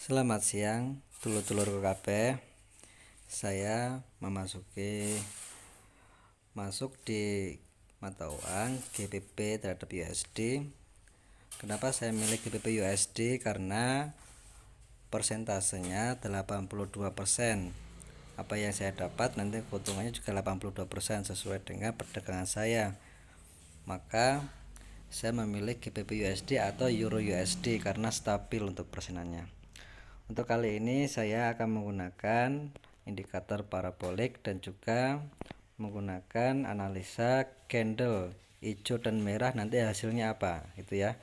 Selamat siang, dulur-dulur kabeh. Saya masuk di mata uang GBP terhadap USD. Kenapa saya milih GBP USD? Karena persentasenya 82%. Apa yang saya dapat nanti keuntungannya juga 82% sesuai dengan perdagangan saya. Maka saya memilih GBP USD atau Euro USD karena stabil untuk persenannya. Untuk kali ini saya akan menggunakan indikator parabolik dan juga menggunakan analisa candle hijau dan merah. Nanti hasilnya apa gitu ya.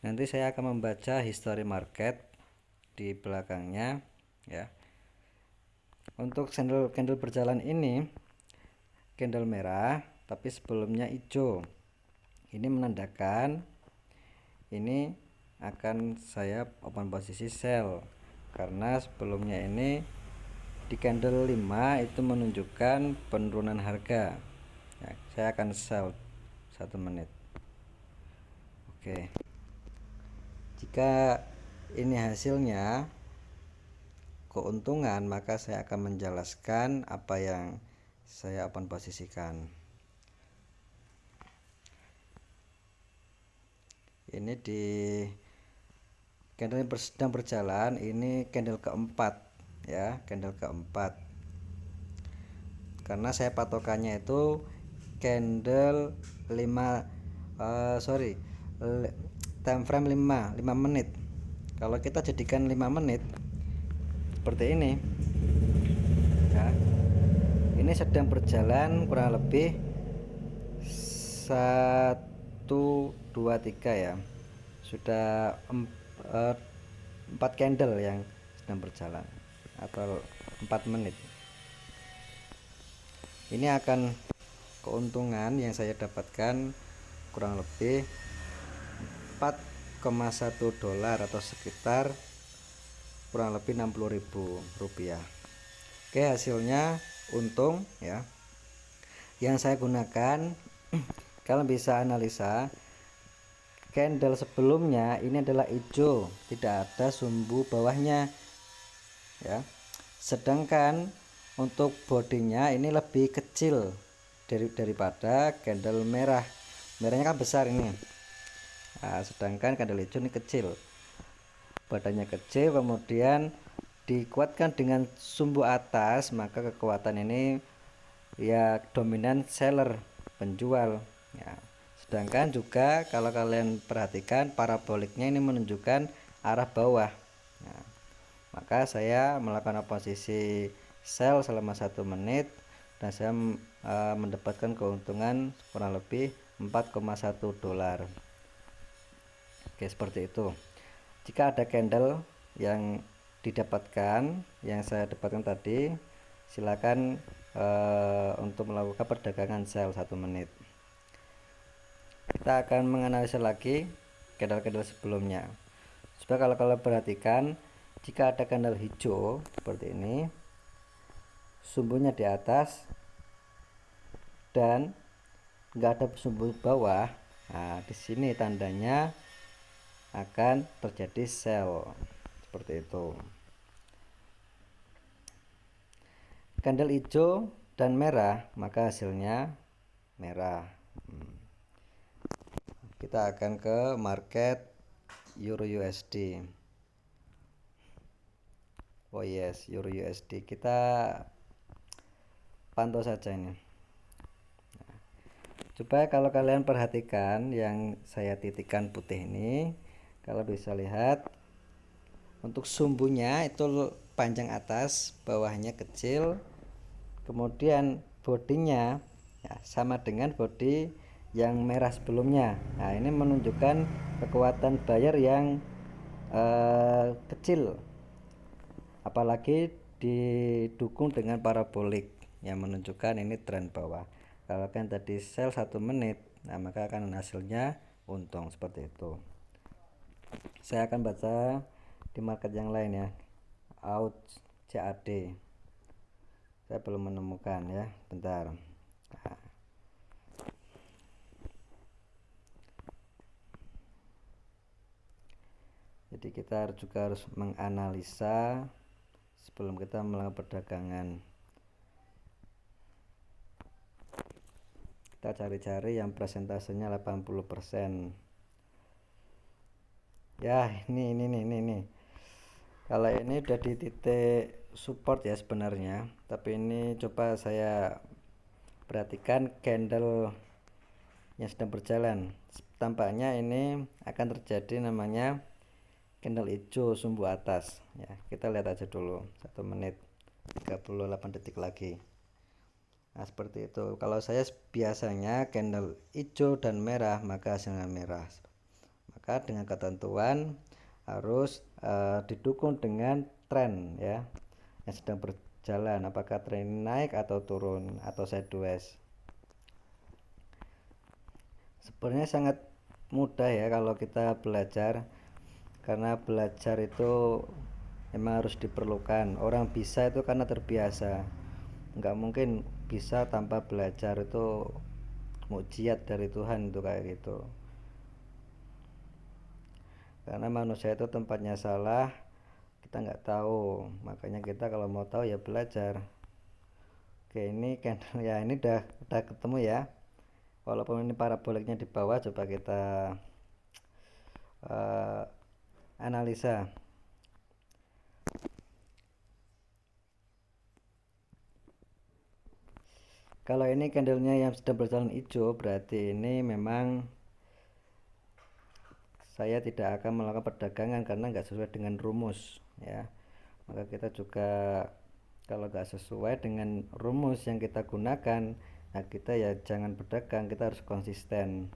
Nanti saya akan membaca history market di belakangnya ya. Untuk candle berjalan ini candle merah tapi sebelumnya hijau. Ini menandakan ini akan saya open posisi sell karena sebelumnya ini di candle 5 itu menunjukkan penurunan harga ya, saya akan sell 1 menit. Oke, jika ini hasilnya keuntungan, maka saya akan menjelaskan apa yang saya open posisikan. Ini di candle yang sedang berjalan, ini candle keempat ya, candle keempat. Karena saya patokannya itu candle 5 time frame 5 menit. Kalau kita jadikan 5 menit seperti ini ya, ini sedang berjalan kurang lebih 1 2 3 ya, sudah 4 candle yang sedang berjalan atau 4 menit. Ini akan keuntungan yang saya dapatkan kurang lebih 4,1 dolar atau sekitar kurang lebih 60.000 rupiah. Oke, hasilnya untung ya. Yang saya gunakan kalian bisa analisa candle sebelumnya ini adalah hijau, tidak ada sumbu bawahnya ya. Sedangkan untuk bodinya ini lebih kecil daripada candle merah. Merahnya kan besar ini. Nah, sedangkan candle hijau ini kecil. Badannya kecil, kemudian dikuatkan dengan sumbu atas, maka kekuatan ini ya dominan seller, penjual ya. Sedangkan juga kalau kalian perhatikan paraboliknya ini menunjukkan arah bawah. Nah, maka saya melakukan posisi sell selama 1 menit dan saya mendapatkan keuntungan kurang lebih 4,1 dolar. Oke, seperti itu. Jika ada candle yang didapatkan, yang saya dapatkan tadi, silakan untuk melakukan perdagangan sell 1 menit. Kita akan menganalisa lagi candle-candle sebelumnya. Supaya kalau kalian perhatikan, jika ada candle hijau seperti ini, sumbunya di atas dan nggak ada sumbu bawah, nah di sini tandanya akan terjadi sell seperti itu. Candle hijau dan merah, maka hasilnya merah. Kita akan ke market Euro USD. Oh yes, Euro USD kita pantau saja ini. Coba kalau kalian perhatikan yang saya titikkan putih ini, kalau bisa lihat untuk sumbunya itu panjang atas, bawahnya kecil, kemudian bodinya ya, sama dengan body yang merah sebelumnya. Nah, ini menunjukkan kekuatan buyer yang kecil, apalagi didukung dengan parabolik yang menunjukkan ini tren bawah. Kalau kan tadi sell 1 menit, nah maka akan hasilnya untung seperti itu. Saya akan baca di market yang lain ya, out CAD. Saya belum menemukan ya, bentar. Nah. Jadi Jadi kita juga harus menganalisa sebelum kita melakukan perdagangan. Kita cari-cari yang presentasenya 80%. Ya, ini. Kalau ini udah di titik support ya sebenarnya, tapi ini coba saya perhatikan candle yang sedang berjalan. Tampaknya ini akan terjadi namanya candle hijau sumbu atas ya. Kita lihat aja dulu 1 menit 38 detik lagi. Nah, seperti itu. Kalau saya biasanya candle hijau dan merah maka hasilnya merah. Maka dengan ketentuan harus didukung dengan tren ya yang sedang berjalan, apakah tren naik atau turun atau sideways. Sebenarnya sangat mudah ya kalau kita belajar, karena belajar itu memang harus diperlukan. Orang bisa itu karena terbiasa, nggak mungkin bisa tanpa belajar. Itu mukjizat dari Tuhan itu kayak gitu. Karena manusia itu tempatnya salah, kita nggak tahu, makanya kita kalau mau tahu ya belajar. Oke, ini kan ya ini udah ketemu ya, walaupun ini paraboliknya di bawah. Coba kita analisa. Kalau ini candlenya yang sedang berjalan hijau, berarti ini memang saya tidak akan melakukan perdagangan karena nggak sesuai dengan rumus ya. Maka kita juga kalau nggak sesuai dengan rumus yang kita gunakan, nah kita ya jangan berdagang, kita harus konsisten.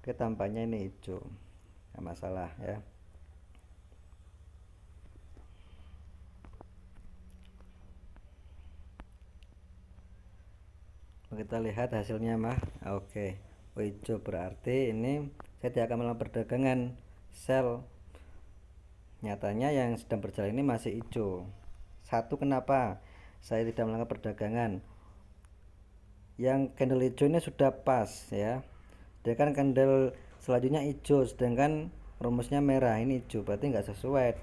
Oke, tampaknya ini hijau, nggak masalah ya. Kita lihat hasilnya mah. Oke, hijau berarti ini saya tidak akan melakukan perdagangan sell. Nyatanya yang sedang berjalan ini masih hijau. Satu, kenapa saya tidak melakukan perdagangan? Yang candle hijau ini sudah pas ya, sedangkan candle selanjutnya hijau, sedangkan rumusnya merah, ini hijau, berarti nggak sesuai.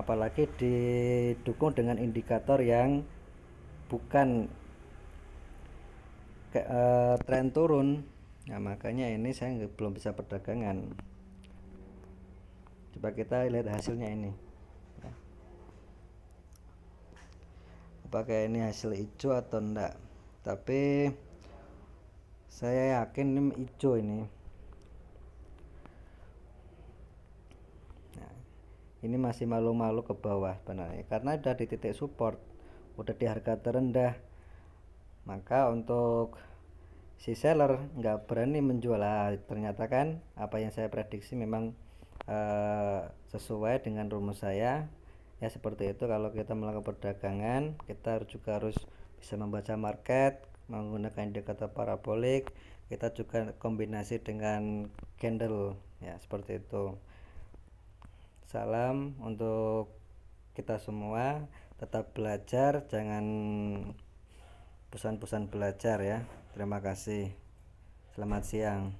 Apalagi didukung dengan indikator yang bukan tren turun. Nah, makanya ini saya belum bisa perdagangan. Coba kita lihat hasilnya ini ya. Apakah ini hasil hijau atau enggak, tapi saya yakin ini hijau ini. Nah, ini masih malu-malu ke bawah sebenarnya karena udah di titik support, udah di harga terendah. Maka untuk si seller nggak berani menjual. Ternyata kan apa yang saya prediksi memang sesuai dengan rumus saya ya. Seperti itu, kalau kita melakukan perdagangan kita juga harus bisa membaca market menggunakan indikator parabolik. Kita juga kombinasi dengan candle ya, seperti itu. Salam untuk kita semua, tetap belajar, jangan bosan-bosan belajar ya. Terima kasih. Selamat siang.